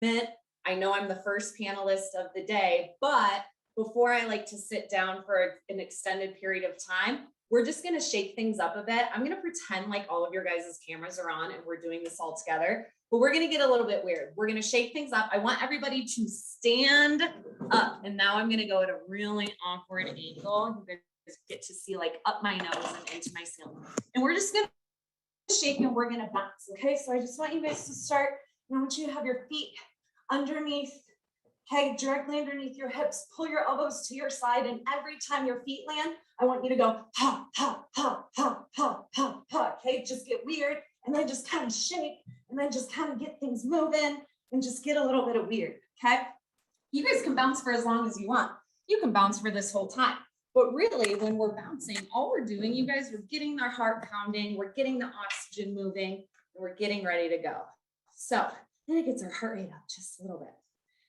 I know I'm the first panelist of the day, but before I like to sit down for an extended period of time, we're just going to shake things up a bit. I'm going to pretend like all of your guys' cameras are on and we're doing this all together, but we're going to get a little bit weird. We're going to shake things up. I want everybody to stand up. And now I'm going to go at a really awkward angle. You guys get to see like up my nose and into my ceiling. And we're just going to shake and we're going to bounce. Okay. So I just want you guys to start. And I want you to have your feet underneath, okay, directly underneath your hips. Pull your elbows to your side, and every time your feet land, I want you to go ha, ha, ha, ha, ha, ha, ha, okay? Just get weird, and then just kind of shake, and then just kind of get things moving, and just get a little bit of weird, okay? You guys can bounce for as long as you want. You can bounce for this whole time. But really, when we're bouncing, all we're doing, you guys, we're getting our heart pounding, we're getting the oxygen moving, and we're getting ready to go. So then it gets our heart rate up just a little bit.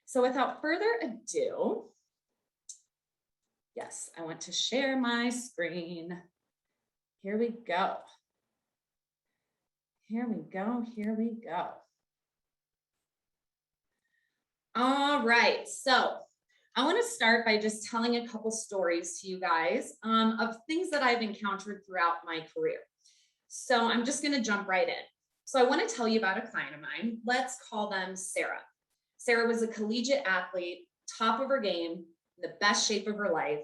So without further ado, yes, I want to share my screen. Here we go. Here we go, here we go. All right, so I want to start by just telling a couple stories to you guys of things that I've encountered throughout my career. So I'm just going to jump right in. So I want to tell you about a client of mine. Let's call them Sarah. Sarah was a collegiate athlete, top of her game, the best shape of her life.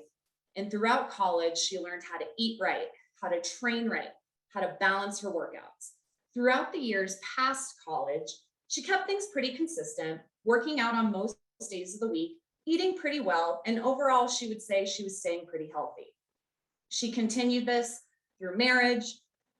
And throughout college, she learned how to eat right, how to train right, how to balance her workouts. Throughout the years past college, she kept things pretty consistent, working out on most days of the week, eating pretty well, and overall, she would say she was staying pretty healthy. She continued this through marriage,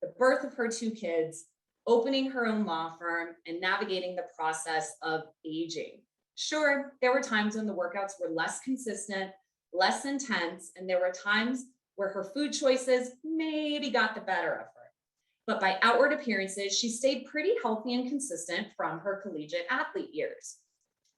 the birth of her 2 kids, opening her own law firm, and navigating the process of aging. Sure, there were times when the workouts were less consistent, less intense, and there were times where her food choices maybe got the better of her. But by outward appearances, she stayed pretty healthy and consistent from her collegiate athlete years.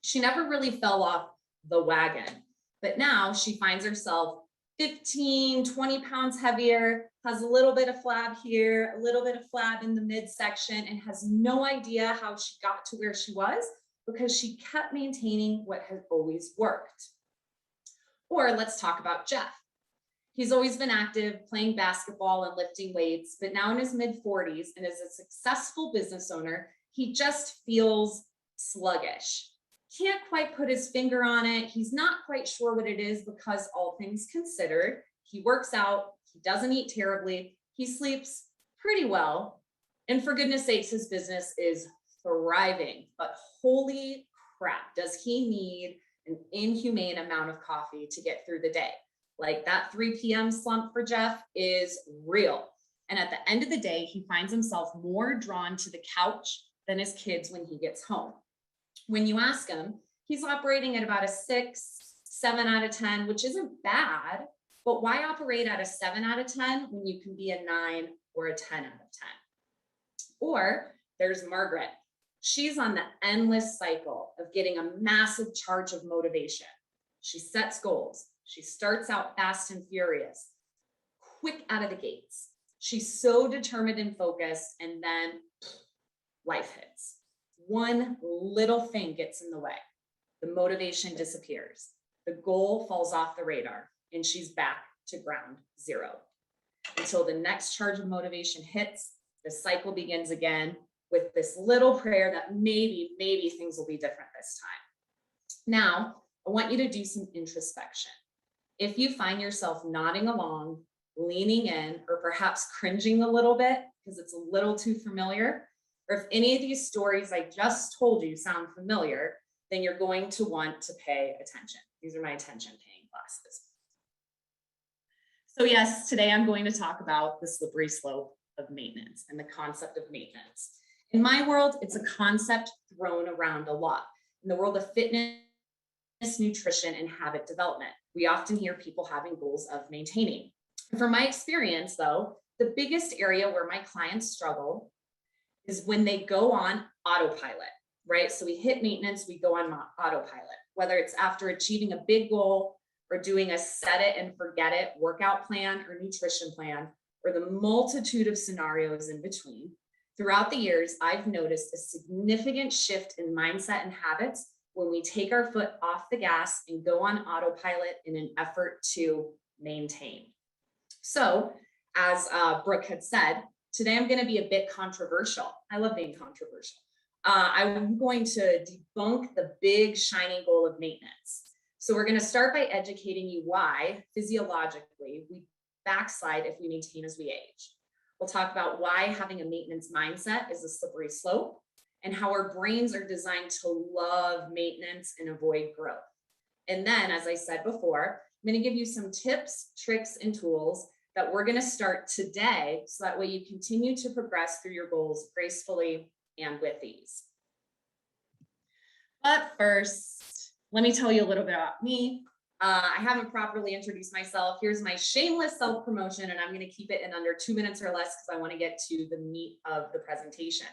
She never really fell off the wagon, but now she finds herself 15, 20 pounds heavier, has a little bit of flab here, a little bit of flab in the midsection, and has no idea how she got to where she was because she kept maintaining what has always worked. Or let's talk about Jeff. He's always been active, playing basketball and lifting weights, but now in his mid-40s and as a successful business owner, he just feels sluggish. Can't quite put his finger on it. He's not quite sure what it is because all things considered, he works out, he doesn't eat terribly, he sleeps pretty well, and for goodness sakes, his business is thriving, but holy crap, does he need an inhumane amount of coffee to get through the day. Like that 3 p.m. slump for Jeff is real. And at the end of the day, he finds himself more drawn to the couch than his kids when he gets home. When you ask him, he's operating at about a 6, 7 out of 10, which isn't bad, but why operate at a 7 out of 10 when you can be a 9 or a 10 out of 10? Or there's Margaret. She's on the endless cycle of getting a massive charge of motivation. She sets goals. She starts out fast and furious, quick out of the gates. She's so determined and focused, and then life hits. One little thing gets in the way. The motivation disappears. The goal falls off the radar, and she's back to ground zero. Until the next charge of motivation hits, the cycle begins again with this little prayer that maybe things will be different this time. Now, I want you to do some introspection. If you find yourself nodding along, leaning in, or perhaps cringing a little bit because it's a little too familiar, or if any of these stories I just told you sound familiar, then you're going to want to pay attention. These are my attention paying classes. So yes, today I'm going to talk about the slippery slope of maintenance and the concept of maintenance. In my world, it's a concept thrown around a lot. In the world of fitness, nutrition, and habit development, we often hear people having goals of maintaining. From my experience, though, the biggest area where my clients struggle is when they go on autopilot, right? So we hit maintenance, we go on autopilot, whether it's after achieving a big goal or doing a set it and forget it workout plan or nutrition plan, or the multitude of scenarios in between. Throughout the years, I've noticed a significant shift in mindset and habits when we take our foot off the gas and go on autopilot in an effort to maintain. So, as Brooke had said, today I'm going to be a bit controversial. I love being controversial. I'm going to debunk the big shiny goal of maintenance. So we're going to start by educating you why, physiologically, we backslide if we maintain as we age. We'll talk about why having a maintenance mindset is a slippery slope and how our brains are designed to love maintenance and avoid growth. And then, as I said before, I'm going to give you some tips, tricks, and tools that we're going to start today so that way you continue to progress through your goals gracefully and with ease. But first, let me tell you a little bit about me. I haven't properly introduced myself. Here's my shameless self-promotion, and I'm going to keep it in under 2 minutes or less because I want to get to the meat of the presentation.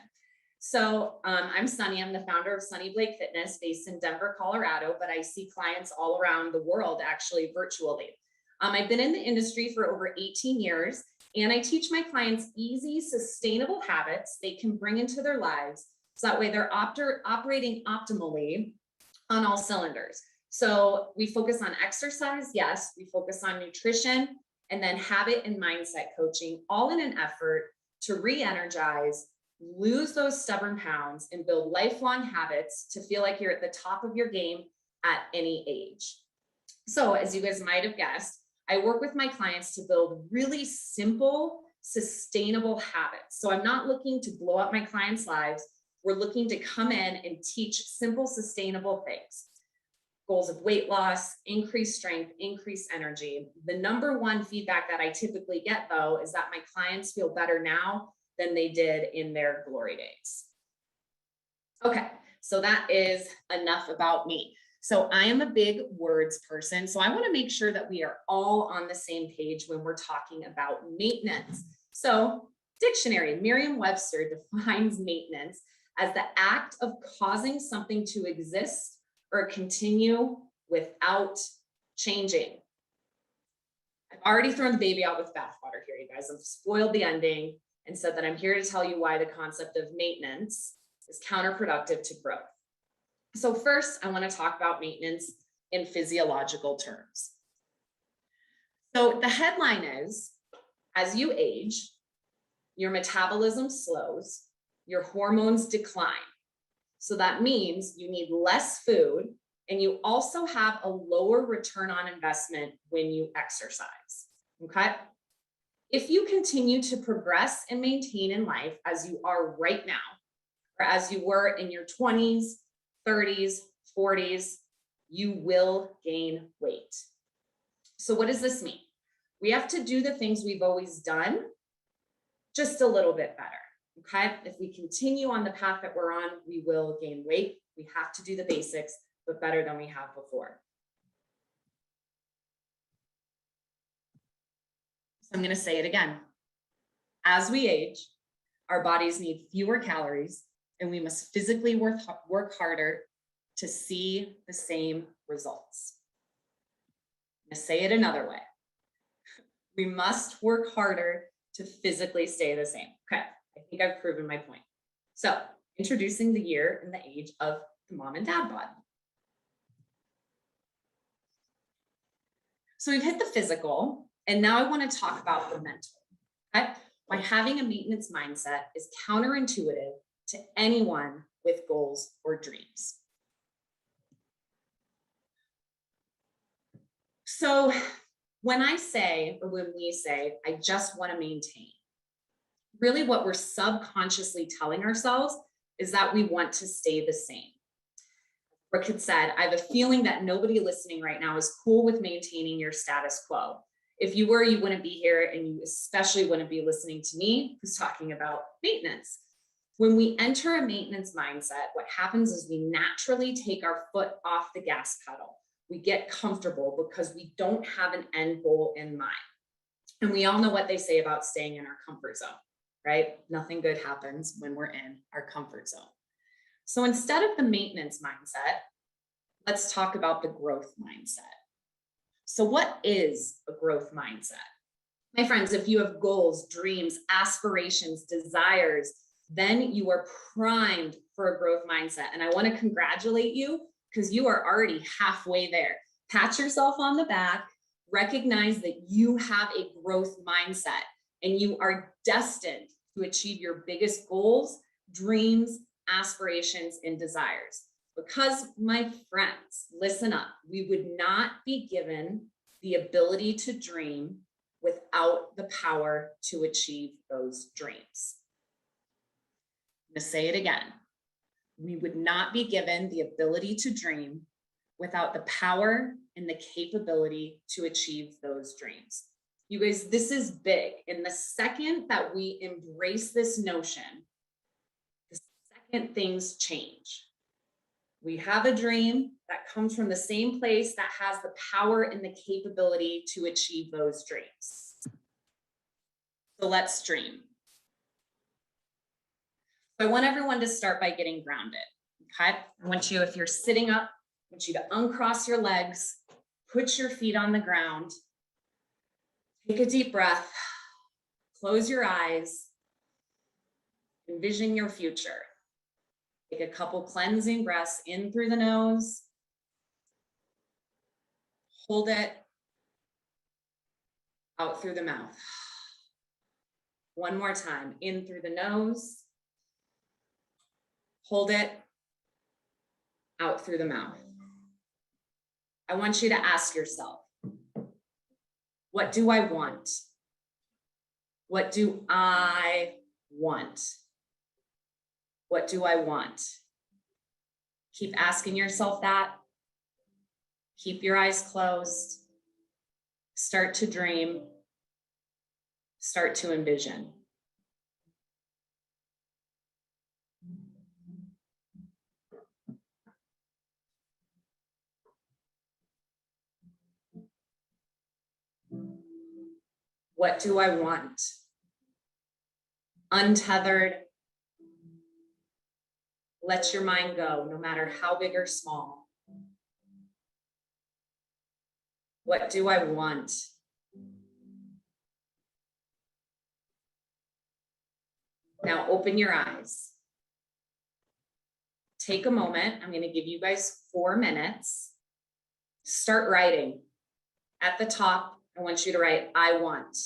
So I'm Sunny. I'm the founder of Sunny Blake Fitness based in Denver, Colorado, but I see clients all around the world actually virtually. I've been in the industry for over 18 years, and I teach my clients easy, sustainable habits they can bring into their lives so that way they're operating optimally on all cylinders. So we focus on exercise, yes, we focus on nutrition, and then habit and mindset coaching, all in an effort to re-energize, lose those stubborn pounds, and build lifelong habits to feel like you're at the top of your game at any age. So as you guys might have guessed, I work with my clients to build really simple, sustainable habits. So I'm not looking to blow up my clients' lives. We're looking to come in and teach simple, sustainable things. Goals of weight loss, increased strength, increased energy. The number one feedback that I typically get, though, is that my clients feel better now than they did in their glory days. Okay, so that is enough about me. So I am a big words person. So I want to make sure that we are all on the same page when we're talking about maintenance. So dictionary, Merriam-Webster defines maintenance as the act of causing something to exist or continue without changing. I've already thrown the baby out with bathwater here, you guys. I've spoiled the ending and said that I'm here to tell you why the concept of maintenance is counterproductive to growth. So first, I want to talk about maintenance in physiological terms. So the headline is, as you age, your metabolism slows, your hormones decline. So that means you need less food, and you also have a lower return on investment when you exercise, okay? If you continue to progress and maintain in life as you are right now, or as you were in your 20s, 30s, 40s, you will gain weight. So what does this mean? We have to do the things we've always done, just a little bit better. Okay, if we continue on the path that we're on, we will gain weight. We have to do the basics, but better than we have before. So I'm going to say it again. As we age, our bodies need fewer calories, and we must physically work harder to see the same results. I'm going to say it another way. We must work harder to physically stay the same. Okay. I think I've proven my point. So introducing the year and the age of the mom and dad bod. So we've hit the physical, and now I want to talk about the mental. Okay? Why having a maintenance mindset is counterintuitive to anyone with goals or dreams. So when I say, or when we say, I just want to maintain, really what we're subconsciously telling ourselves is that we want to stay the same. Brooke had said, I have a feeling that nobody listening right now is cool with maintaining your status quo. If you were, you wouldn't be here, and you especially wouldn't be listening to me who's talking about maintenance. When we enter a maintenance mindset, what happens is we naturally take our foot off the gas pedal. We get comfortable because we don't have an end goal in mind. And we all know what they say about staying in our comfort zone, right? Nothing good happens when we're in our comfort zone. So instead of the maintenance mindset, let's talk about the growth mindset. So what is a growth mindset? My friends, if you have goals, dreams, aspirations, desires, then you are primed for a growth mindset. And I want to congratulate you because you are already halfway there. Pat yourself on the back, recognize that you have a growth mindset and you are destined to achieve your biggest goals, dreams, aspirations, and desires. Because, my friends, listen up, we would not be given the ability to dream without the power to achieve those dreams. I'm going to say it again. We would not be given the ability to dream without the power and the capability to achieve those dreams. You guys, this is big. And the second that we embrace this notion, the second things change. We have a dream that comes from the same place that has the power and the capability to achieve those dreams. So let's dream. I want everyone to start by getting grounded, okay? I want you, if you're sitting up, I want you to uncross your legs, put your feet on the ground, take a deep breath, close your eyes, envision your future. Take a couple cleansing breaths in through the nose, hold it, out through the mouth. One more time, in through the nose, hold it, out through the mouth. I want you to ask yourself, what do I want? What do I want? What do I want? Keep asking yourself that. Keep your eyes closed. Start to dream. Start to envision. What do I want? Untethered. Let your mind go, no matter how big or small. What do I want? Now open your eyes. Take a moment. I'm going to give you guys 4 minutes. Start writing. At the top, I want you to write, I want,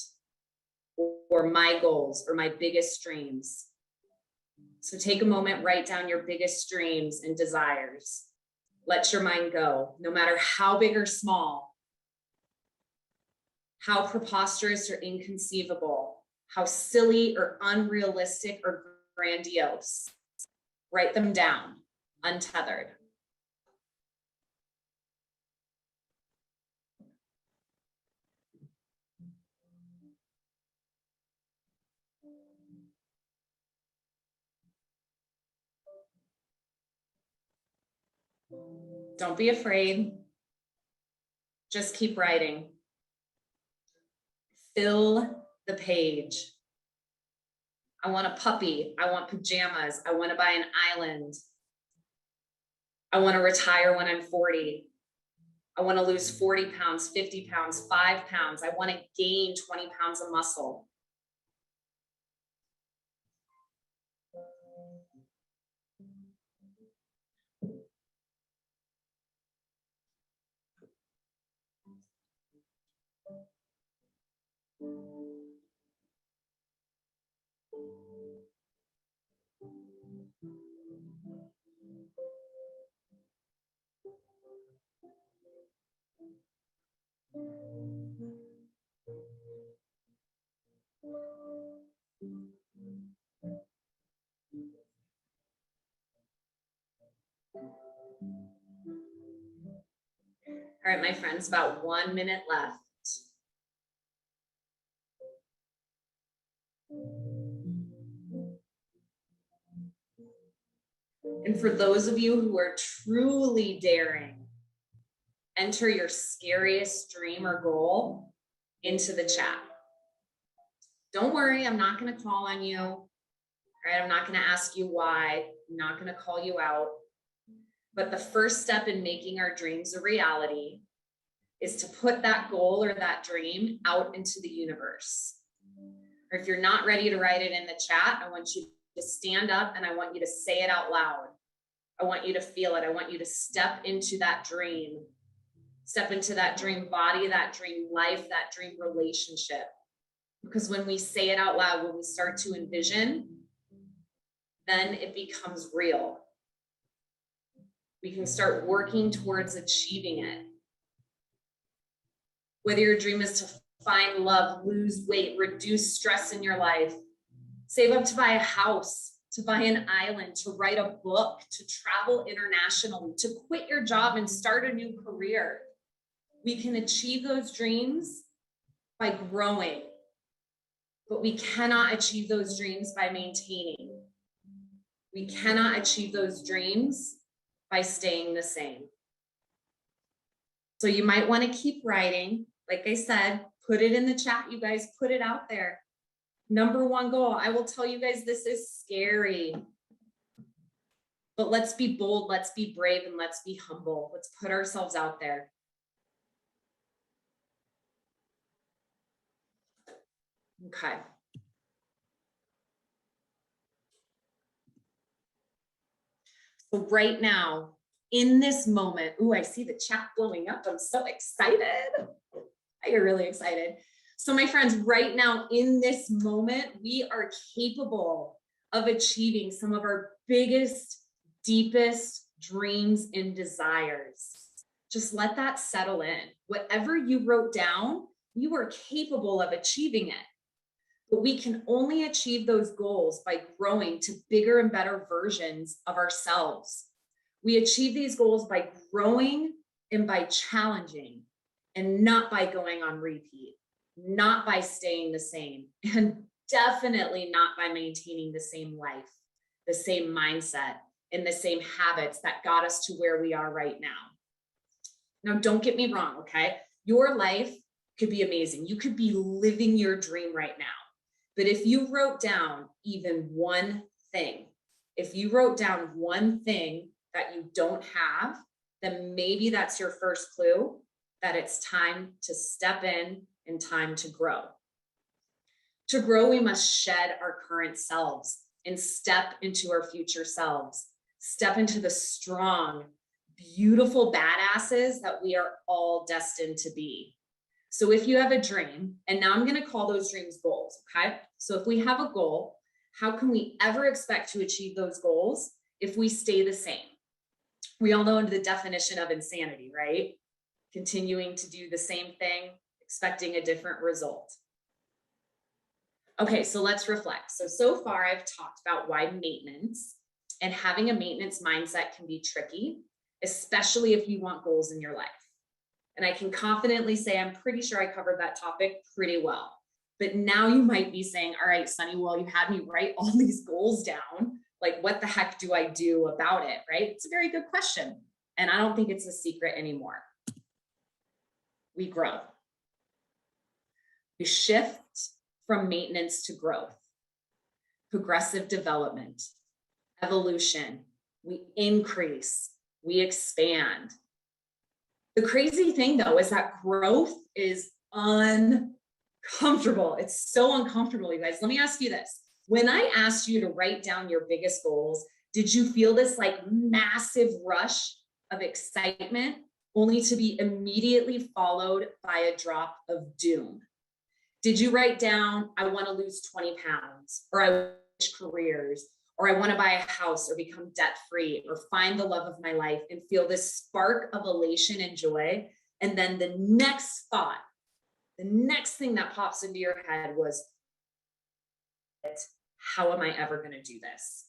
or my goals, or my biggest dreams. So take a moment, write down your biggest dreams and desires. Let your mind go, no matter how big or small, how preposterous or inconceivable, how silly or unrealistic or grandiose. Write them down, untethered. Don't be afraid. Just keep writing. Fill the page. I want a puppy. I want pajamas. I want to buy an island. I want to retire when I'm 40. I want to lose 40 pounds, 50 pounds, 5 pounds. I want to gain 20 pounds of muscle. All right, my friends, about 1 minute left. And for those of you who are truly daring, enter your scariest dream or goal into the chat. Don't worry, I'm not going to call on you. Right? I'm not going to ask you why. I'm not going to call you out. But the first step in making our dreams a reality is to put that goal or that dream out into the universe. Or if you're not ready to write it in the chat, I want you to stand up and I want you to say it out loud. I want you to feel it. I want you to step into that dream. Step into that dream body, that dream life, that dream relationship. Because when we say it out loud, when we start to envision, then it becomes real. We can start working towards achieving it. Whether your dream is to find love, lose weight, reduce stress in your life, save up to buy a house, to buy an island, to write a book, to travel internationally, to quit your job and start a new career. We can achieve those dreams by growing, but we cannot achieve those dreams by maintaining. We cannot achieve those dreams by staying the same. So you might want to keep writing. Like I said, put it in the chat, you guys, put it out there. Number one goal. I will tell you guys, this is scary. But let's be bold, let's be brave, and let's be humble. Let's put ourselves out there. Okay. So right now, in this moment, ooh, I see the chat blowing up. I'm so excited. I get really excited. So my friends, right now in this moment, we are capable of achieving some of our biggest, deepest dreams and desires. Just let that settle in. Whatever you wrote down, you are capable of achieving it. But we can only achieve those goals by growing to bigger and better versions of ourselves. We achieve these goals by growing and by challenging, and not by going on repeat, not by staying the same, and definitely not by maintaining the same life, the same mindset, and the same habits that got us to where we are right now. Now, don't get me wrong, okay? Your life could be amazing. You could be living your dream right now. But if you wrote down even one thing, if you wrote down one thing that you don't have, then maybe that's your first clue that it's time to step in and time to grow. To grow, we must shed our current selves and step into our future selves. Step into the strong, beautiful badasses that we are all destined to be. So if you have a dream, and now I'm going to call those dreams goals, okay? So if we have a goal, how can we ever expect to achieve those goals if we stay the same? We all know the definition of insanity, right? Continuing to do the same thing, expecting a different result. Okay, so let's reflect. So far I've talked about why maintenance and having a maintenance mindset can be tricky, especially if you want goals in your life. And I can confidently say, I'm pretty sure I covered that topic pretty well. But now you might be saying, all right, Sunny, well, you had me write all these goals down. Like, what the heck do I do about it, right? It's a very good question. And I don't think it's a secret anymore. We grow. We shift from maintenance to growth, progressive development, evolution. We increase, we expand. The crazy thing though is that growth is uncomfortable. It's so uncomfortable, you guys. Let me ask you this. When I asked you to write down your biggest goals, did you feel this like massive rush of excitement only to be immediately followed by a drop of doom? Did you write down, I want to lose 20 pounds, or I want to switch careers, or I want to buy a house or become debt-free or find the love of my life, and feel this spark of elation and joy? And then the next thought, the next thing that pops into your head was, how am I ever going to do this?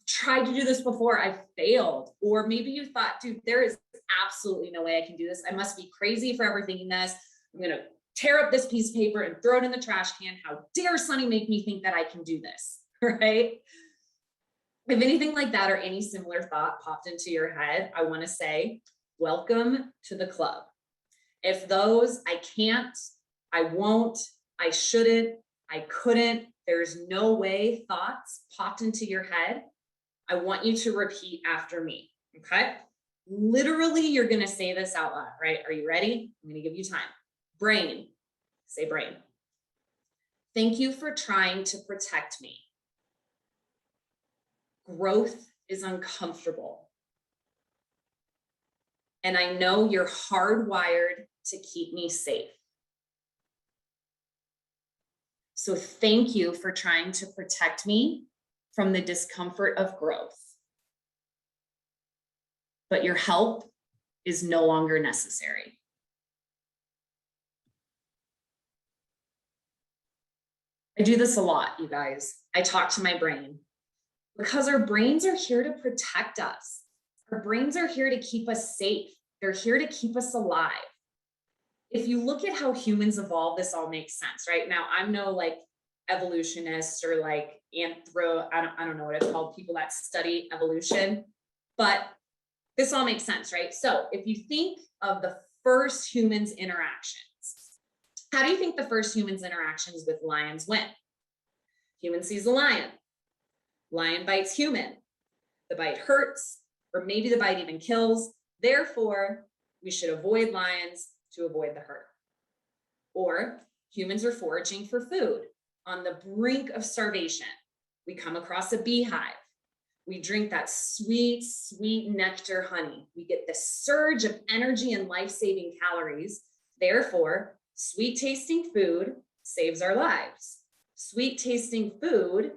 Tried to do this before, I failed. Or maybe you thought, dude, there is absolutely no way I can do this. I must be crazy for ever thinking this. I'm going to tear up this piece of paper and throw it in the trash can. How dare Sunny make me think that I can do this, right? If anything like that or any similar thought popped into your head, I want to say, welcome to the club. If those, I can't, I won't, I shouldn't, I couldn't, there's no way thoughts popped into your head, I want you to repeat after me, okay? Literally, you're going to say this out loud, right? Are you ready? I'm going to give you time. Brain, say brain. Thank you for trying to protect me. Growth is uncomfortable. And I know you're hardwired to keep me safe. So thank you for trying to protect me from the discomfort of growth. But your help is no longer necessary. I do this a lot, you guys. I talk to my brain because our brains are here to protect us. Our brains are here to keep us safe. They're here to keep us alive. If you look at how humans evolve, this all makes sense, right? Now, I'm no like evolutionist or like I don't know what it's called, people that study evolution, but this all makes sense, right? So if you think of the first humans' interactions, how do you think the first humans' interactions with lions went? Human sees a lion. Lion bites human. The bite hurts, or maybe the bite even kills. Therefore, we should avoid lions to avoid the hurt. Or humans are foraging for food on the brink of starvation. We come across a beehive. We drink that sweet, sweet nectar honey. We get the surge of energy and life-saving calories. Therefore, sweet tasting food saves our lives. Sweet tasting food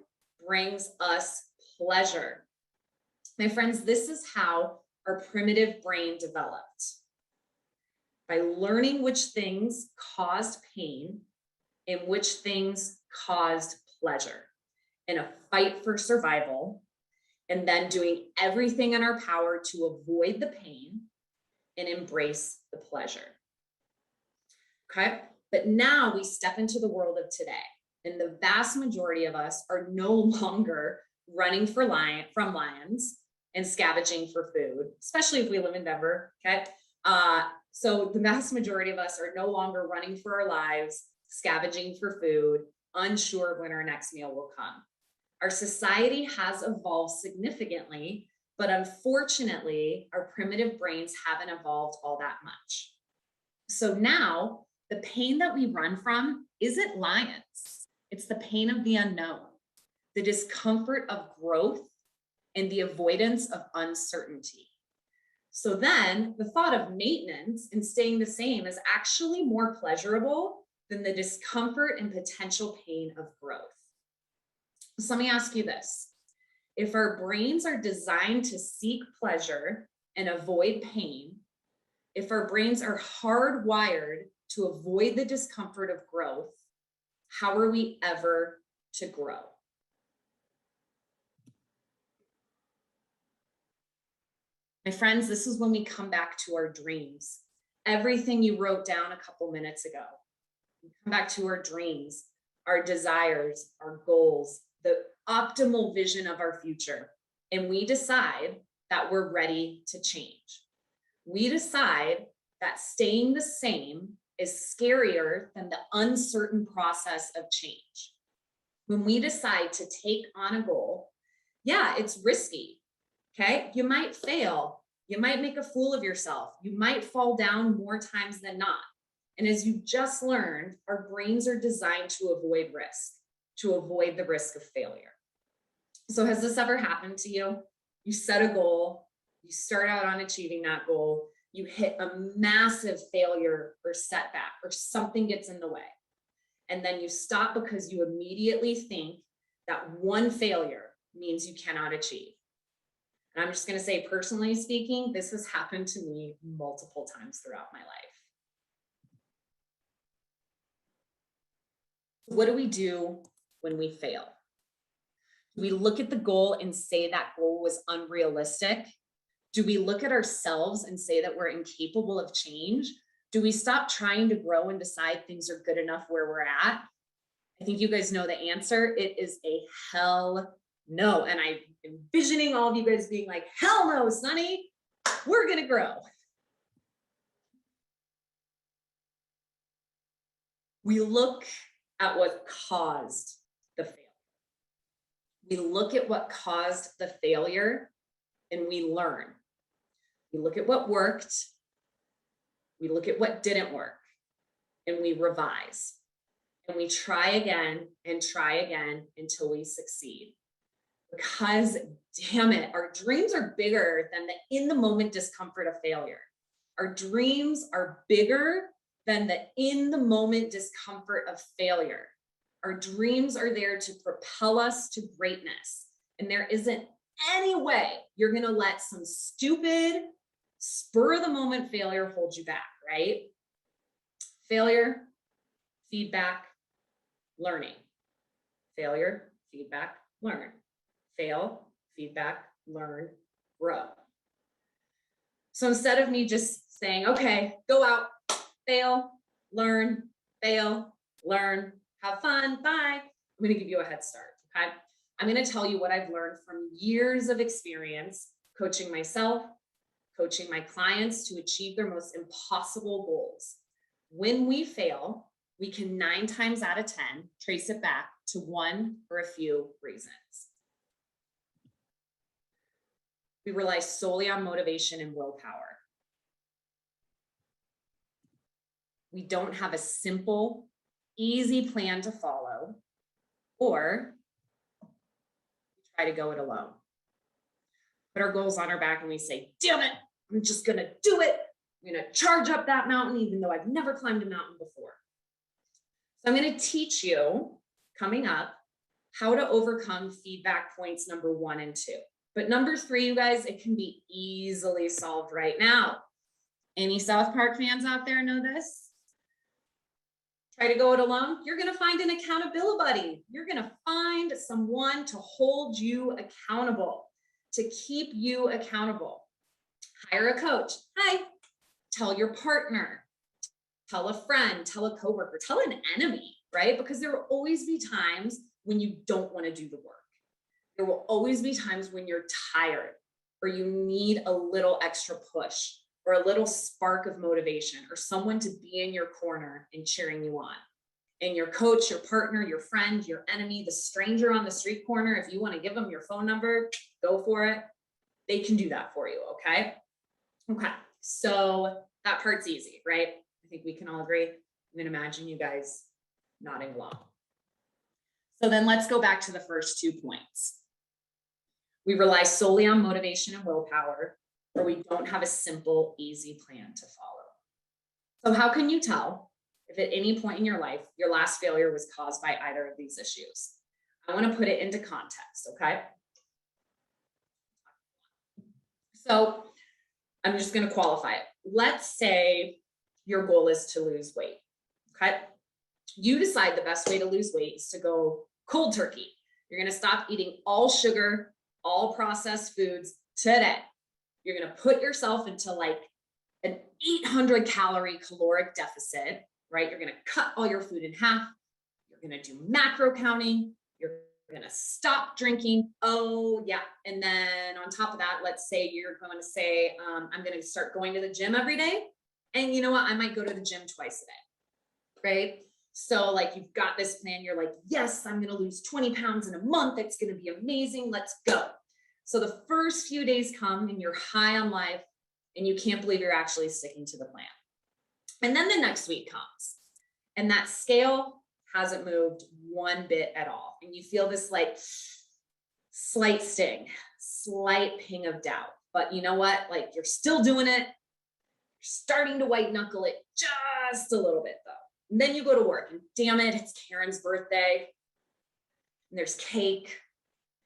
brings us pleasure. My friends, this is how our primitive brain developed. By learning which things caused pain and which things caused pleasure in a fight for survival, and then doing everything in our power to avoid the pain and embrace the pleasure. Okay, but now we step into the world of today, and the vast majority of us are no longer running from lions and scavenging for food, especially if we live in Denver, okay? So the vast majority of us are no longer running for our lives, scavenging for food, unsure when our next meal will come. Our society has evolved significantly, but unfortunately, our primitive brains haven't evolved all that much. So now, the pain that we run from isn't lions. It's the pain of the unknown, the discomfort of growth, and the avoidance of uncertainty. So then the thought of maintenance and staying the same is actually more pleasurable than the discomfort and potential pain of growth. So let me ask you this. If our brains are designed to seek pleasure and avoid pain, if our brains are hardwired to avoid the discomfort of growth, how are we ever to grow? My friends, this is when we come back to our dreams. Everything you wrote down a couple minutes ago. We come back to our dreams, our desires, our goals, the optimal vision of our future. And we decide that we're ready to change. We decide that staying the same is scarier than the uncertain process of change. When we decide to take on a goal, yeah, it's risky, okay? You might fail. You might make a fool of yourself. You might fall down more times than not. And as you just learned, our brains are designed to avoid risk, to avoid the risk of failure. So has this ever happened to you? You set a goal, you start out on achieving that goal, you hit a massive failure or setback, or something gets in the way. And then you stop because you immediately think that one failure means you cannot achieve. And I'm just going to say, personally speaking, this has happened to me multiple times throughout my life. What do we do when we fail? Do we look at the goal and say that goal was unrealistic? Do we look at ourselves and say that we're incapable of change? Do we stop trying to grow and decide things are good enough where we're at? I think you guys know the answer. It is a hell no. And I'm envisioning all of you guys being like, hell no, Sonny, we're going to grow. We look at what caused the failure. We look at what caused the failure and we learn. We look at what worked. We look at what didn't work and we revise. And we try again and try again until we succeed. Because damn it, our dreams are bigger than the in the moment discomfort of failure. Our dreams are bigger than the in the moment discomfort of failure. Our dreams are there to propel us to greatness. And there isn't any way you're going to let some stupid spur of the moment failure hold you back, right? Failure, feedback, learning. Failure, feedback, learn. Fail, feedback, learn, grow. So instead of me just saying, okay, go out, fail, learn, have fun, bye, I'm going to give you a head start, okay? I'm going to tell you what I've learned from years of experience coaching myself, coaching my clients to achieve their most impossible goals. When we fail, we can 9 times out of 10 trace it back to one or a few reasons. We rely solely on motivation and willpower. We don't have a simple, easy plan to follow, or we try to go it alone. Put our goals on our back and we say, damn it, I'm just going to do it. I'm going to charge up that mountain, even though I've never climbed a mountain before. So I'm going to teach you coming up how to overcome feedback points number 1 and 2. But number 3, you guys, it can be easily solved right now. Any South Park fans out there know this? Try to go it alone. You're going to find an accountability buddy. You're going to find someone to hold you accountable, to keep you accountable. Hire a coach. Hi. Tell your partner. Tell a friend. Tell a coworker. Tell an enemy, right? Because there will always be times when you don't want to do the work. There will always be times when you're tired or you need a little extra push or a little spark of motivation or someone to be in your corner and cheering you on. And your coach, your partner, your friend, your enemy, the stranger on the street corner, if you want to give them your phone number, go for it. They can do that for you, okay? Okay, so that part's easy, right? I think we can all agree. I'm going to imagine you guys nodding along. So then let's go back to the first 2 points. We rely solely on motivation and willpower, or we don't have a simple, easy plan to follow. So how can you tell if at any point in your life, your last failure was caused by either of these issues? I want to put it into context, okay? So I'm just going to qualify it. Let's say your goal is to lose weight, okay? You decide the best way to lose weight is to go cold turkey. You're going to stop eating all sugar, all processed foods today. You're going to put yourself into like an 800 calorie caloric deficit, right? You're going to cut all your food in half. You're going to do macro counting. You're going to stop drinking. Oh yeah. And then on top of that, let's say you're going to say, I'm going to start going to the gym every day. And you know what? I might go to the gym twice a day, right? So like you've got this plan, you're like, yes, I'm going to lose 20 pounds in a month. It's going to be amazing. Let's go. So the first few days come and you're high on life and you can't believe you're actually sticking to the plan. And then the next week comes and that scale hasn't moved one bit at all. And you feel this like slight sting, slight ping of doubt, but you know what? Like you're still doing it. You're starting to white knuckle it just a little bit though. And then you go to work and damn it, it's Karen's birthday and there's cake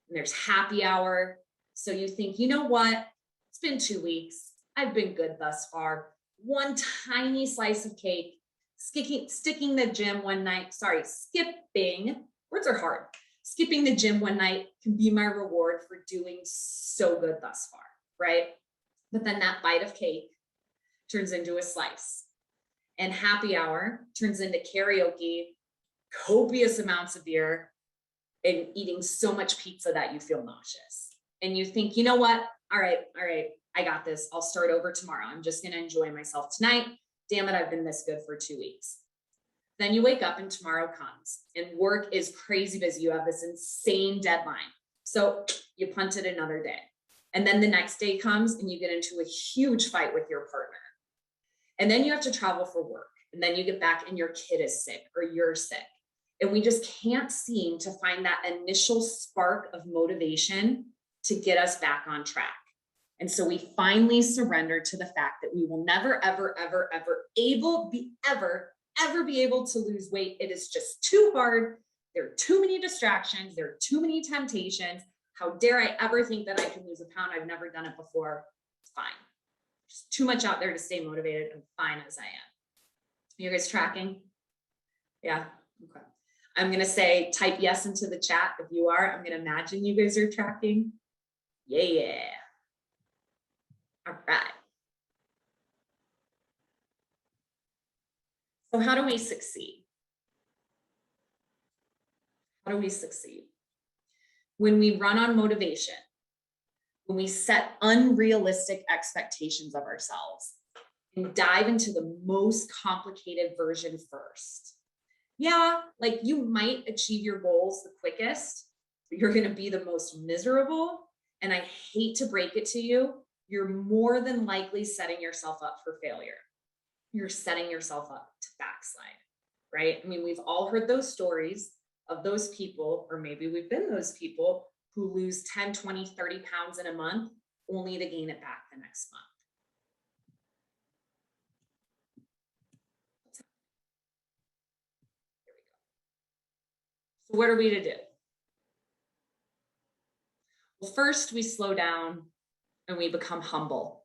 and there's happy hour. So you think, you know what? It's been 2 weeks. I've been good thus far. One tiny slice of cake, sticking the gym one night. Sorry, skipping. Words are hard. Skipping the gym one night can be my reward for doing so good thus far, right? But then that bite of cake turns into a slice. And happy hour turns into karaoke, copious amounts of beer, and eating so much pizza that you feel nauseous. And you think, you know what? All right, I got this. I'll start over tomorrow. I'm just going to enjoy myself tonight. Damn it, I've been this good for 2 weeks. Then you wake up and tomorrow comes and work is crazy busy. You have this insane deadline. So you punt it another day. And then the next day comes and you get into a huge fight with your partner. And then you have to travel for work. And then you get back and your kid is sick or you're sick. And we just can't seem to find that initial spark of motivation to get us back on track. And so we finally surrender to the fact that we will never, ever, ever, ever be able to lose weight. It is just too hard. There are too many distractions. There are too many temptations. How dare I ever think that I can lose a pound? I've never done it before. It's fine. There's too much out there to stay motivated. I'm fine as I am. You guys tracking? Yeah, okay. I'm gonna say type yes into the chat if you are. I'm gonna imagine you guys are tracking. Yeah. All right. So how do we succeed? How do we succeed? When we run on motivation, when we set unrealistic expectations of ourselves and dive into the most complicated version first. Yeah, like you might achieve your goals the quickest, but you're going to be the most miserable. And I hate to break it to you, you're more than likely setting yourself up for failure. You're setting yourself up to backslide, right? I mean, we've all heard those stories of those people, or maybe we've been those people who lose 10, 20, 30 pounds in a month only to gain it back the next month. There we go. So what are we to do? Well, first we slow down and we become humble.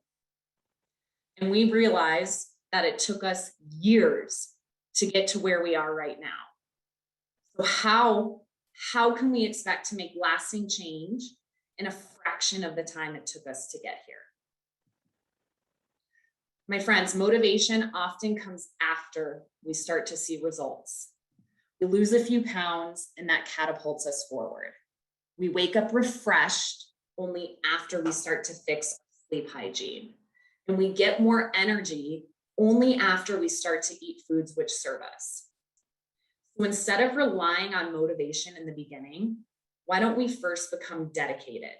And we realize that it took us years to get to where we are right now. So how can we expect to make lasting change in a fraction of the time it took us to get here? My friends, motivation often comes after we start to see results. We lose a few pounds and that catapults us forward. We wake up refreshed only after we start to fix sleep hygiene. And we get more energy only after we start to eat foods which serve us. So instead of relying on motivation in the beginning, why don't we first become dedicated?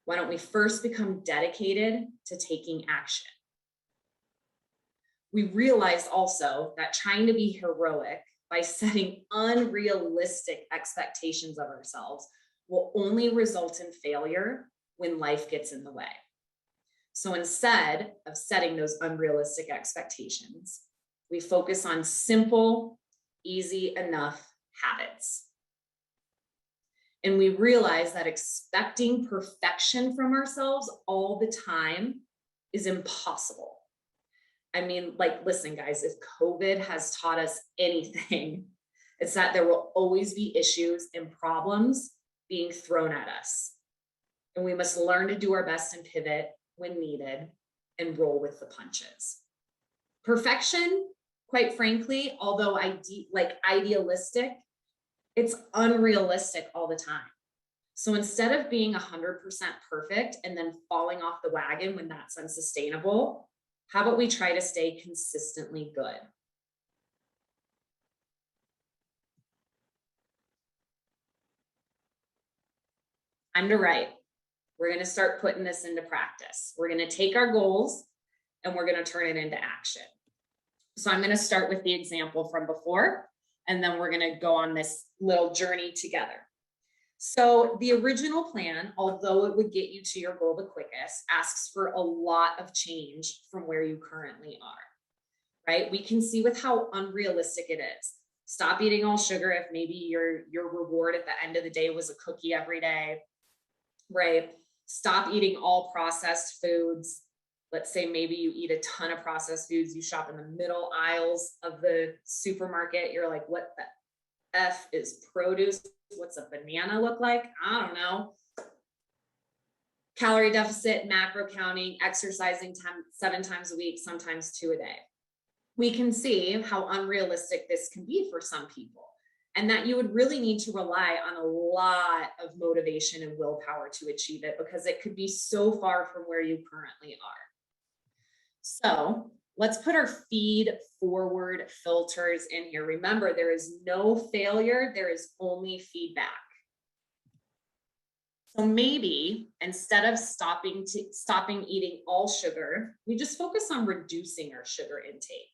Why don't we first become dedicated to taking action? We realize also that trying to be heroic by setting unrealistic expectations of ourselves will only result in failure when life gets in the way. So instead of setting those unrealistic expectations, we focus on simple, easy enough habits. And we realize that expecting perfection from ourselves all the time is impossible. I mean, like, listen, guys, if COVID has taught us anything, it's that there will always be issues and problems being thrown at us. And we must learn to do our best and pivot when needed and roll with the punches. Perfection, quite frankly, although idealistic, it's unrealistic all the time. So instead of being 100% perfect and then falling off the wagon when that's unsustainable, how about we try to stay consistently good? Time to write. We're going to start putting this into practice. We're going to take our goals and we're going to turn it into action. So I'm going to start with the example from before, and then we're going to go on this little journey together. So the original plan, although it would get you to your goal the quickest, asks for a lot of change from where you currently are, right? We can see with how unrealistic it is. Stop eating all sugar if maybe your reward at the end of the day was a cookie every day, right? Stop eating all processed foods. Let's say maybe you eat a ton of processed foods. You shop in the middle aisles of the supermarket. You're like, what the F is produce? What's a banana look like? I don't know. Calorie deficit, macro counting, exercising 7 times a week, sometimes 2 a day. We can see how unrealistic this can be for some people, and that you would really need to rely on a lot of motivation and willpower to achieve it, because it could be so far from where you currently are. So let's put our feed forward filters in here. Remember, there is no failure, there is only feedback. So maybe instead of stopping eating all sugar, we just focus on reducing our sugar intake.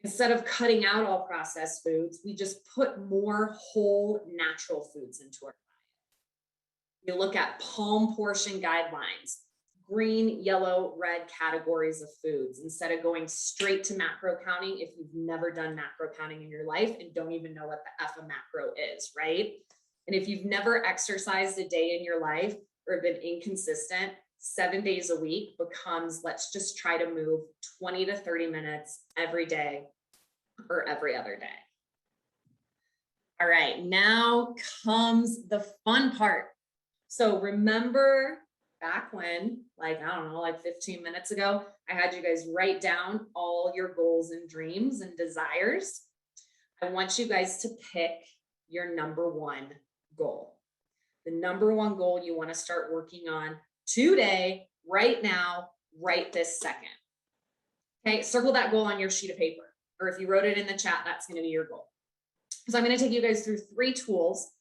Instead of cutting out all processed foods, we just put more whole natural foods into our diet. You look at palm portion guidelines, green, yellow, red categories of foods, instead of going straight to macro counting if you've never done macro counting in your life and don't even know what the F of macro is, right? And if you've never exercised a day in your life or been inconsistent, 7 days a week becomes, let's just try to move 20 to 30 minutes every day or every other day. All right, now comes the fun part. So remember back when, like, I don't know, like 15 minutes ago, I had you guys write down all your goals and dreams and desires. I want you guys to pick your number one goal. The number one goal you want to start working on today, right now, right this second. Okay, circle that goal on your sheet of paper, or if you wrote it in the chat, that's going to be your goal. So I'm going to take you guys through 3 tools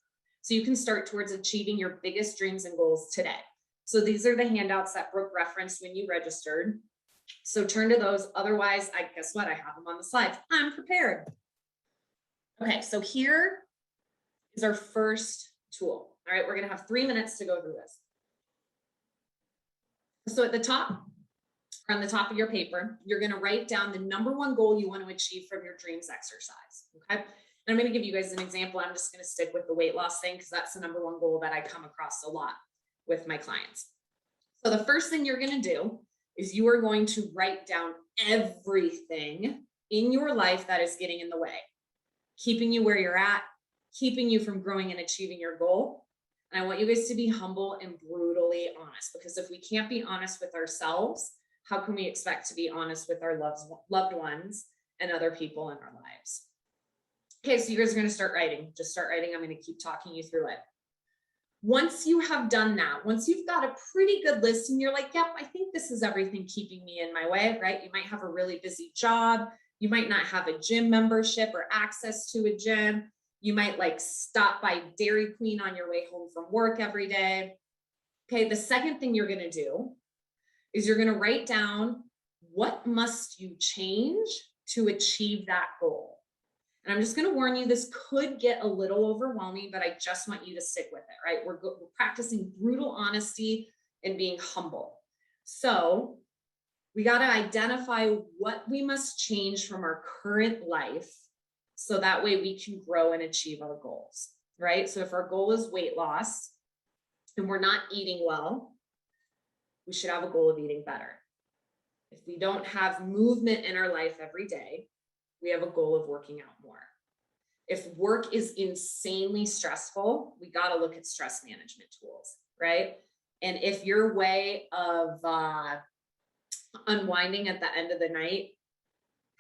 so you can start towards achieving your biggest dreams and goals today. So these are the handouts that Brooke referenced when you registered. So turn to those. Otherwise, guess what? I have them on the slides. I'm prepared. Okay, so here is our first tool. All right, we're going to have 3 minutes to go through this. So at the top, or on the top of your paper, you're going to write down the number one goal you want to achieve from your dreams exercise. Okay. And I'm going to give you guys an example. I'm just going to stick with the weight loss thing because that's the number one goal that I come across a lot with my clients. So the first thing you're going to do is you are going to write down everything in your life that is getting in the way, keeping you where you're at, keeping you from growing and achieving your goal. And I want you guys to be humble and brutally honest, because if we can't be honest with ourselves, how can we expect to be honest with our loved ones and other people in our lives? Okay, so you guys are going to start writing. Just start writing. I'm going to keep talking you through it. Once you have done that, once you've got a pretty good list and you're like, yep, I think this is everything keeping me in my way, right? You might have a really busy job. You might not have a gym membership or access to a gym. You might like stop by Dairy Queen on your way home from work every day. Okay, the second thing you're going to do is you're going to write down what must you change to achieve that goal. And I'm just going to warn you, this could get a little overwhelming, but I just want you to stick with it, right? We're practicing brutal honesty and being humble. So we got to identify what we must change from our current life so that way we can grow and achieve our goals, right? So if our goal is weight loss and we're not eating well, we should have a goal of eating better. If we don't have movement in our life every day, we have a goal of working out more. If work is insanely stressful, we got to look at stress management tools, right? And if your way of unwinding at the end of the night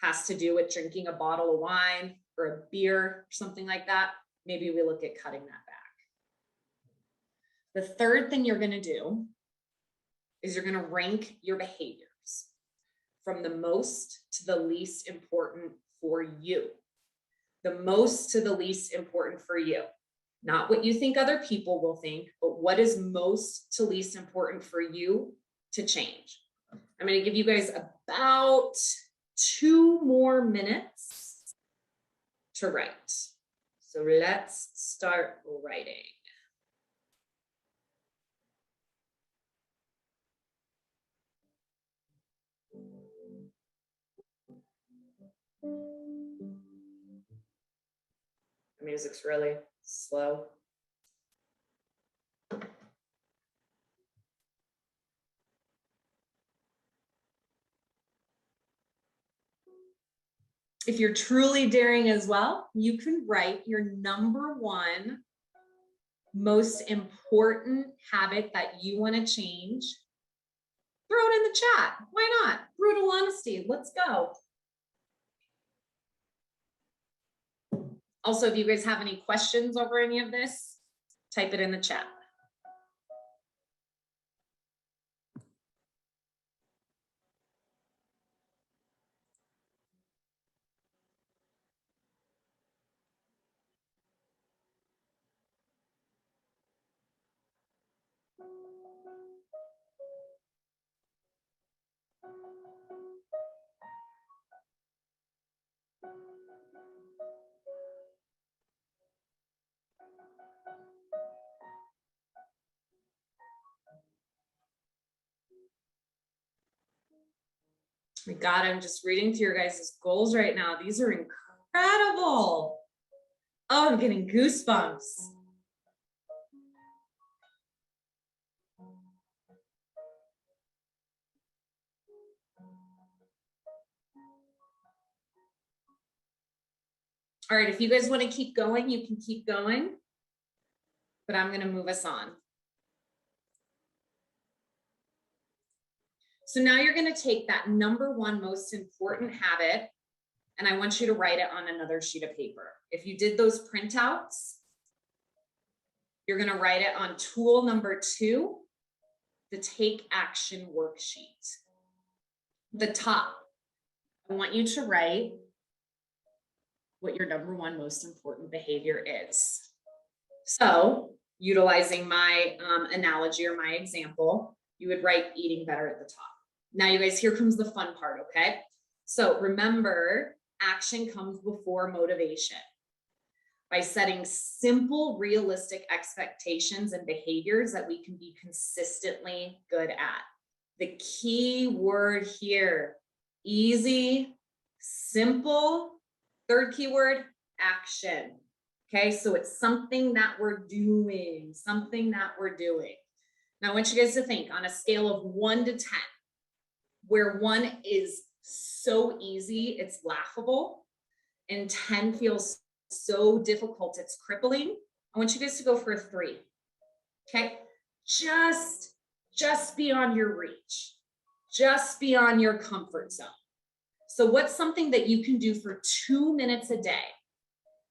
has to do with drinking a bottle of wine or a beer or something like that, maybe we look at cutting that back. The third thing you're going to do is you're going to rank your behaviors from the most to the least important for you. The most to the least important for you. Not what you think other people will think, but what is most to least important for you to change. I'm going to give you guys about 2 more minutes to write. So let's start writing. The music's really slow. If you're truly daring as well, you can write your number one most important habit that you want to change. Throw it in the chat. Why not? Brutal honesty. Let's go. Also, if you guys have any questions over any of this, type it in the chat. My God, I'm just reading through your guys' goals right now. These are incredible. Oh, I'm getting goosebumps. All right, if you guys want to keep going, you can keep going, but I'm going to move us on. So now you're going to take that number one most important habit, and I want you to write it on another sheet of paper. If you did those printouts, you're going to write it on tool number 2, the take action worksheet. The top, I want you to write what your number one most important behavior is. So utilizing my analogy or my example, you would write eating better at the top. Now you guys, here comes the fun part, okay? So remember, action comes before motivation. By setting simple, realistic expectations and behaviors that we can be consistently good at. The key word here, easy, simple. Third keyword, action. Okay, so it's something that we're doing, Now I want you guys to think on a scale of 1 to 10, where 1 is so easy, it's laughable, and 10 feels so difficult, it's crippling. I want you guys to go for a 3. Okay, just beyond your reach, just beyond your comfort zone. So what's something that you can do for 2 minutes a day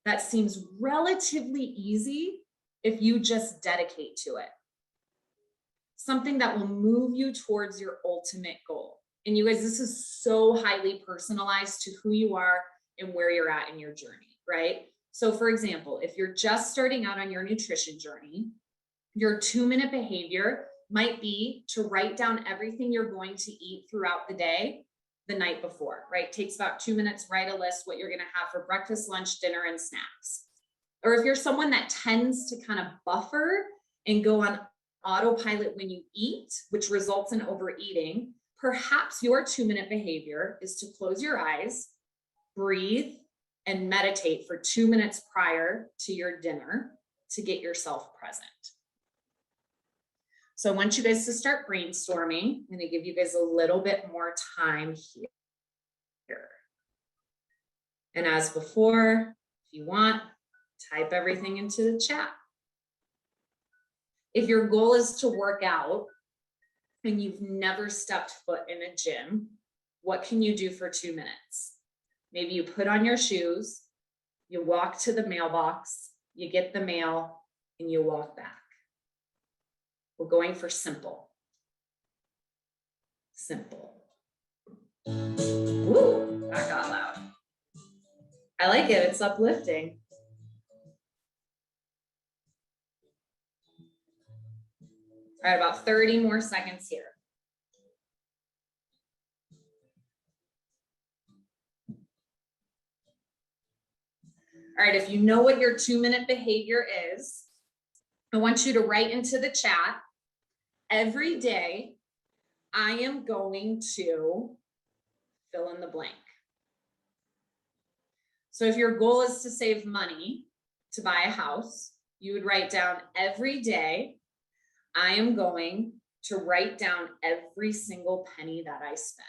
that seems relatively easy if you just dedicate to it? Something that will move you towards your ultimate goal. And you guys, this is so highly personalized to who you are and where you're at in your journey, right? So for example, if you're just starting out on your nutrition journey, your 2-minute behavior might be to write down everything you're going to eat throughout the day the night before, right? Takes about 2 minutes, write a list, what you're going to have for breakfast, lunch, dinner, and snacks. Or if you're someone that tends to kind of buffer and go on autopilot when you eat, which results in overeating, perhaps your 2-minute behavior is to close your eyes, breathe, and meditate for 2 minutes prior to your dinner to get yourself present. So I want you guys to start brainstorming. I'm going to give you guys a little bit more time here. And as before, if you want, type everything into the chat. If your goal is to work out and you've never stepped foot in a gym, what can you do for 2 minutes? Maybe you put on your shoes, you walk to the mailbox, you get the mail, and you walk back. We're going for simple. Simple. Woo, that got loud. I like it, it's uplifting. All right, about 30 more seconds here. All right, if you know what your 2-minute behavior is, I want you to write into the chat, every day I am going to fill in the blank. So if your goal is to save money to buy a house, you would write down, every day I am going to write down every single penny that I spend.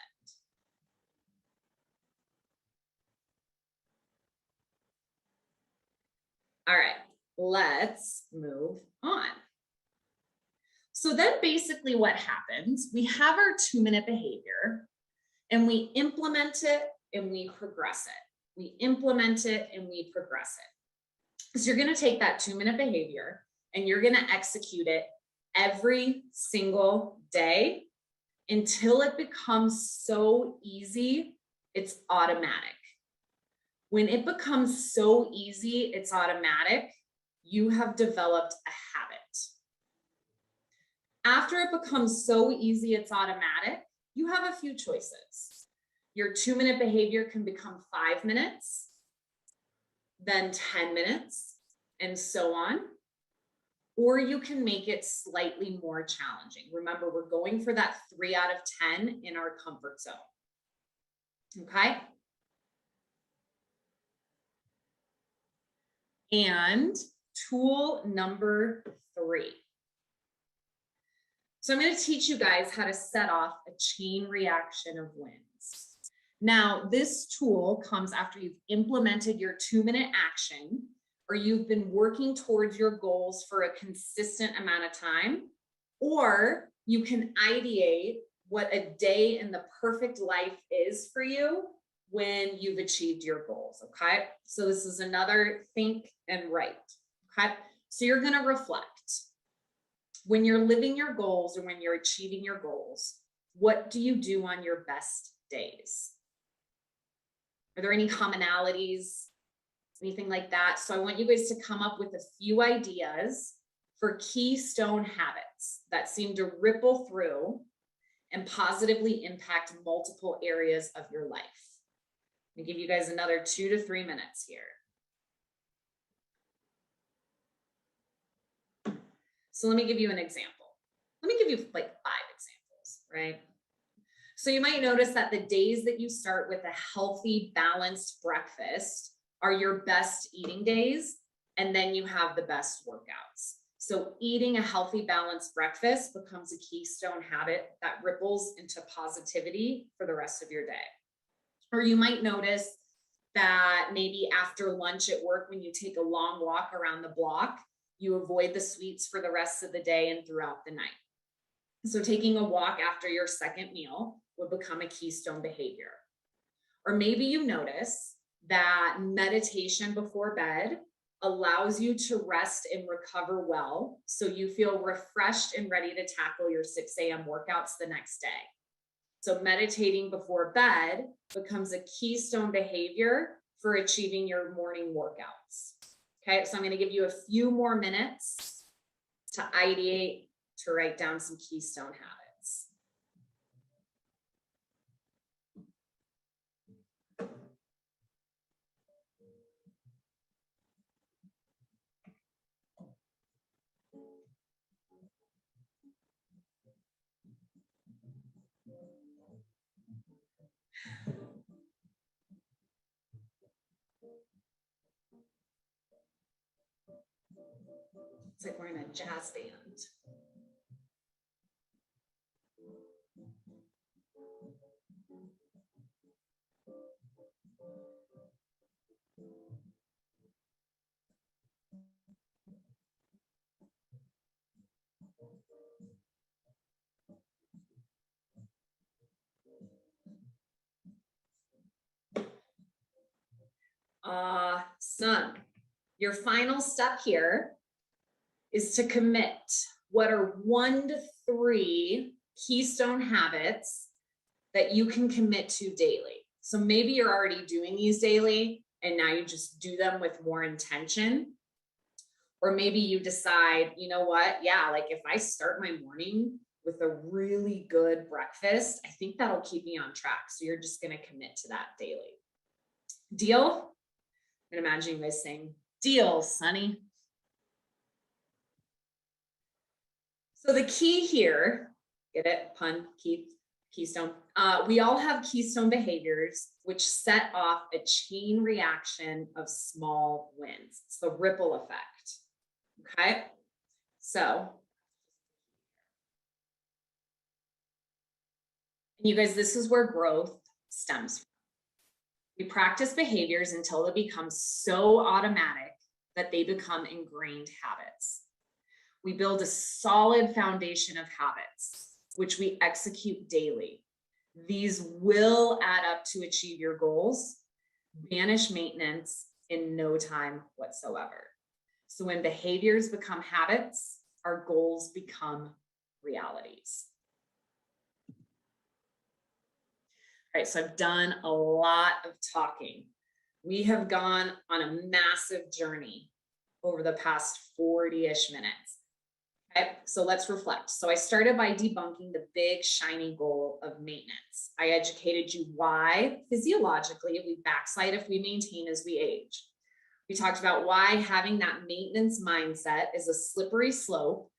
All right, let's move on. So then basically what happens, we have our 2-minute behavior and we implement it and we progress it. We implement it and we progress it. So you're going to take that 2-minute behavior and you're going to execute it every single day until it becomes so easy, it's automatic. When it becomes so easy, it's automatic, you have developed a habit. After it becomes so easy, it's automatic, you have a few choices. Your 2-minute behavior can become 5 minutes, then 10 minutes, and so on. Or you can make it slightly more challenging. Remember, we're going for that 3 out of 10 in our comfort zone. Okay. And tool number 3. So I'm going to teach you guys how to set off a chain reaction of wins. Now, this tool comes after you've implemented your 2-minute action, or you've been working towards your goals for a consistent amount of time, or you can ideate what a day in the perfect life is for you when you've achieved your goals. Okay. So this is another think and write. Okay. So you're going to reflect. When you're living your goals or when you're achieving your goals, what do you do on your best days? Are there any commonalities, anything like that? So I want you guys to come up with a few ideas for keystone habits that seem to ripple through and positively impact multiple areas of your life. I'm gonna give you guys another 2 to 3 minutes here. So let me give you an example. Let me give you like 5 examples, right? So you might notice that the days that you start with a healthy, balanced breakfast are your best eating days, and then you have the best workouts. So eating a healthy, balanced breakfast becomes a keystone habit that ripples into positivity for the rest of your day. Or you might notice that maybe after lunch at work, when you take a long walk around the block, you avoid the sweets for the rest of the day and throughout the night. So taking a walk after your second meal would become a keystone behavior. Or maybe you notice that meditation before bed allows you to rest and recover well, so you feel refreshed and ready to tackle your 6 a.m. workouts the next day. So meditating before bed becomes a keystone behavior for achieving your morning workouts. Okay, so I'm going to give you a few more minutes to ideate, to write down some keystone habits. It's like we're in a jazz band. Awesome. Your final step here is to commit what are 1 to 3 keystone habits that you can commit to daily. So maybe you're already doing these daily and now you just do them with more intention. Or maybe you decide, you know what? Yeah, like if I start my morning with a really good breakfast, I think that'll keep me on track. So you're just going to commit to that daily. Deal? I can imagine you guys saying, deal, Sonny. So the key here, get it? Pun, keystone. We all have keystone behaviors which set off a chain reaction of small wins. It's the ripple effect. Okay, so you guys, this is where growth stems from. We practice behaviors until they become so automatic that they become ingrained habits. We build a solid foundation of habits, which we execute daily. These will add up to achieve your goals, banish maintenance in no time whatsoever. So when behaviors become habits, our goals become realities. All right, so I've done a lot of talking. We have gone on a massive journey over the past 40-ish minutes. Okay, so let's reflect. So I started by debunking the big shiny goal of maintenance. I educated you why physiologically we backslide if we maintain as we age. We talked about why having that maintenance mindset is a slippery slope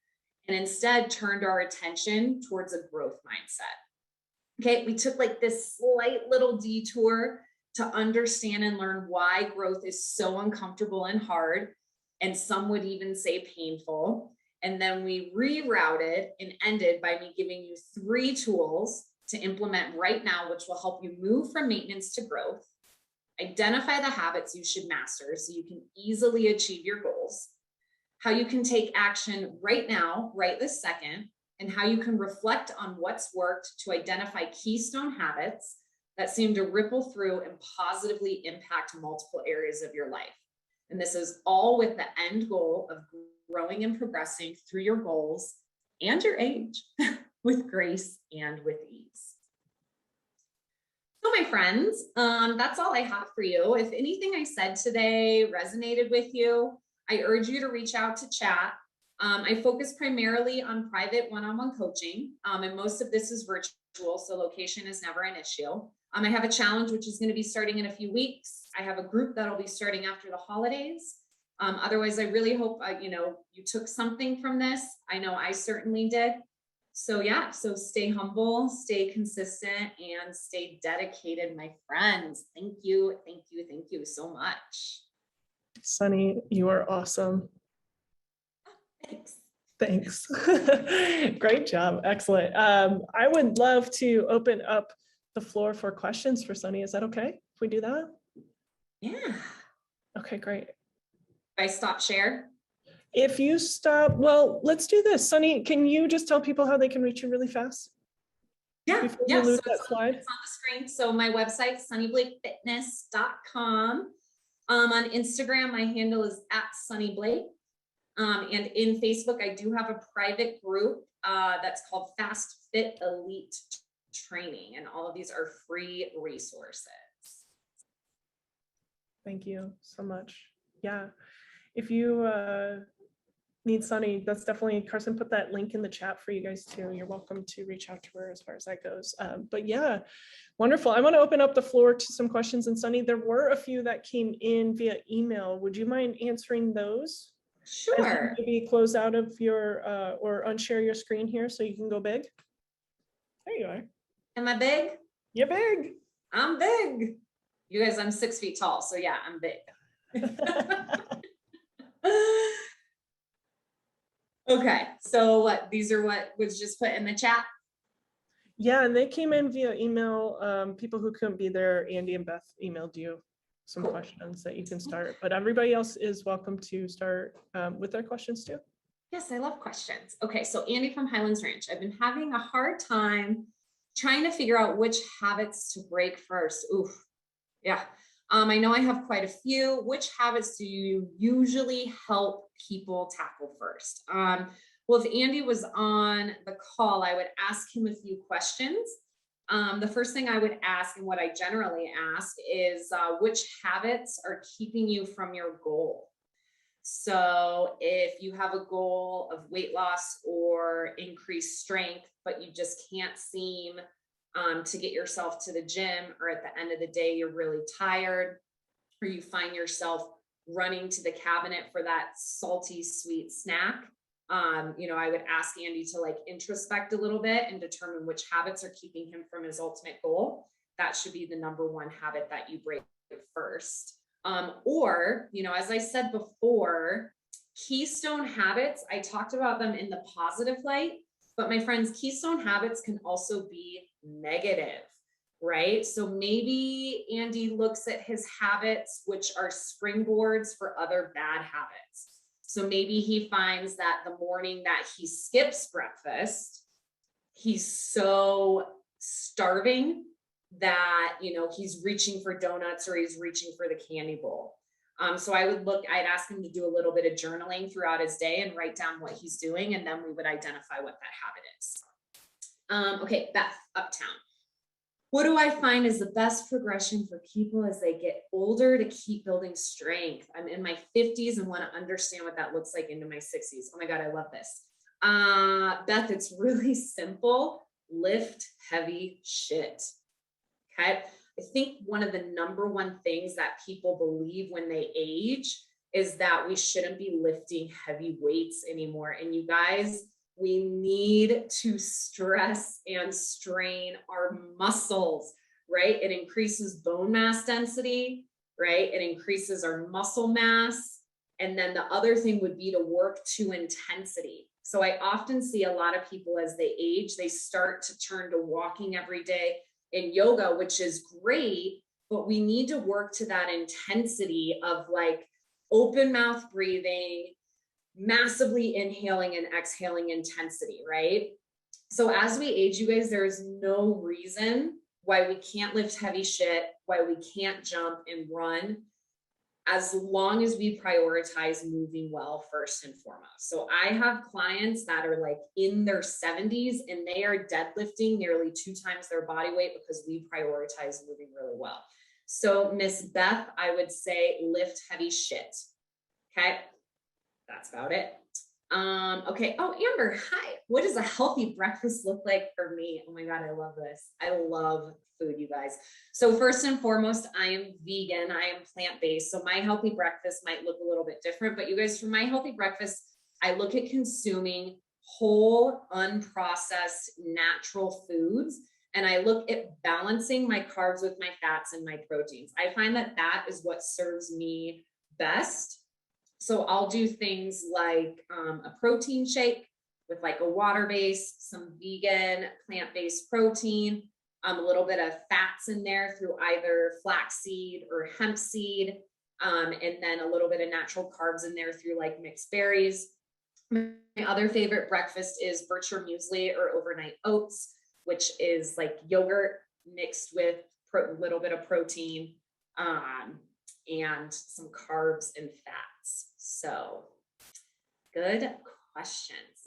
and instead turned our attention towards a growth mindset. Okay, we took like this slight little detour to understand and learn why growth is so uncomfortable and hard, and some would even say painful. And then we rerouted and ended by me giving you 3 tools to implement right now, which will help you move from maintenance to growth, identify the habits you should master so you can easily achieve your goals, how you can take action right now, right this second, and how you can reflect on what's worked to identify keystone habits that seem to ripple through and positively impact multiple areas of your life. And this is all with the end goal of growing and progressing through your goals and your age with grace and with ease. So my friends, that's all I have for you. If anything I said today resonated with you, I urge you to reach out to chat. I focus primarily on private one-on-one coaching, and most of this is virtual, so location is never an issue. I have a challenge which is going to be starting in a few weeks. I have a group that'll be starting after the holidays. Otherwise, I really hope you took something from this. I know I certainly did. So yeah, so stay humble, stay consistent, and stay dedicated, my friends. Thank you, thank you, thank you so much. Sunny, you are awesome. Thanks. Great job. Excellent. I would love to open up the floor for questions for Sunny. Is that okay if we do that? Yeah. Okay, great. If I stop share? If you stop, well, let's do this. Sunny, can you just tell people how they can reach you really fast? Yeah, Before yeah. you lose So that slide. it's on the screen. So my website, sunnyblakefitness.com. On Instagram, my handle is @sunnyblake. And in Facebook, I do have a private group that's called Fast Fit Elite Training. And all of these are free resources. Thank you so much. Yeah. If you need Sunny, that's definitely, Carson put that link in the chat for you guys too. You're welcome to reach out to her as far as that goes. But yeah, wonderful. I want to open up the floor to some questions. And Sunny, there were a few that came in via email. Would you mind answering those? Sure. Maybe close out of your or unshare your screen here so you can go big. There you are. Am I big? You're big. I'm big. You guys, I'm 6 feet tall. So yeah, I'm big. Okay, so these are what was just put in the chat? Yeah, and they came in via email. People who couldn't be there, Andy and Beth emailed you some questions that you can start, but everybody else is welcome to start with their questions too. Yes, I love questions. Okay, so Andy from Highlands Ranch. I've been having a hard time trying to figure out which habits to break first. Oof, yeah. I know I have quite a few. Which habits do you usually help people tackle first? Well, if Andy was on the call, I would ask him a few questions. The first thing I would ask, and what I generally ask, is which habits are keeping you from your goal? So if you have a goal of weight loss or increased strength, but you just can't seem to get yourself to the gym, or at the end of the day, you're really tired, or you find yourself running to the cabinet for that salty, sweet snack, I would ask Andy to like introspect a little bit and determine which habits are keeping him from his ultimate goal. That should be the #1 habit that you break first. Or, as I said before, keystone habits, I talked about them in the positive light, but my friends, keystone habits can also be negative, right? So maybe Andy looks at his habits, which are springboards for other bad habits. So maybe he finds that the morning that he skips breakfast, he's so starving that, he's reaching for donuts or he's reaching for the candy bowl. So I'd ask him to do a little bit of journaling throughout his day and write down what he's doing. And then we would identify what that habit is. Okay, Beth, Uptown. What do I find is the best progression for people as they get older to keep building strength? I'm in my 50s and want to understand what that looks like into my 60s. Oh my God, I love this. Beth, it's really simple. Lift heavy shit. Okay. I think one of the #1 things that people believe when they age is that we shouldn't be lifting heavy weights anymore. And you guys, We need to stress and strain our muscles, right? It increases bone mass density, right? It increases our muscle mass. And then the other thing would be to work to intensity. So I often see a lot of people as they age, they start to turn to walking every day and yoga, which is great, but we need to work to that intensity of like open mouth breathing, massively inhaling and exhaling intensity, right? So as we age, you guys, there's no reason why we can't lift heavy shit, why we can't jump and run, as long as we prioritize moving well first and foremost. So I have clients that are like in their 70s and they are deadlifting nearly 2 times their body weight because we prioritize moving really well. So Miss Beth, I would say lift heavy shit. Okay, that's about it. Okay. Oh, Amber, hi. What does a healthy breakfast look like for me? Oh my God, I love this. I love food, you guys. So first and foremost, I am vegan. I am plant-based. So my healthy breakfast might look a little bit different, but you guys, for my healthy breakfast, I look at consuming whole, unprocessed, natural foods. And I look at balancing my carbs with my fats and my proteins. I find that that is what serves me best. So I'll do things like a protein shake with like a water base, some vegan plant-based protein, a little bit of fats in there through either flaxseed or hemp seed, and then a little bit of natural carbs in there through like mixed berries. My other favorite breakfast is Berkshire muesli or overnight oats, which is like yogurt mixed with a little bit of protein and some carbs and fats. So good questions.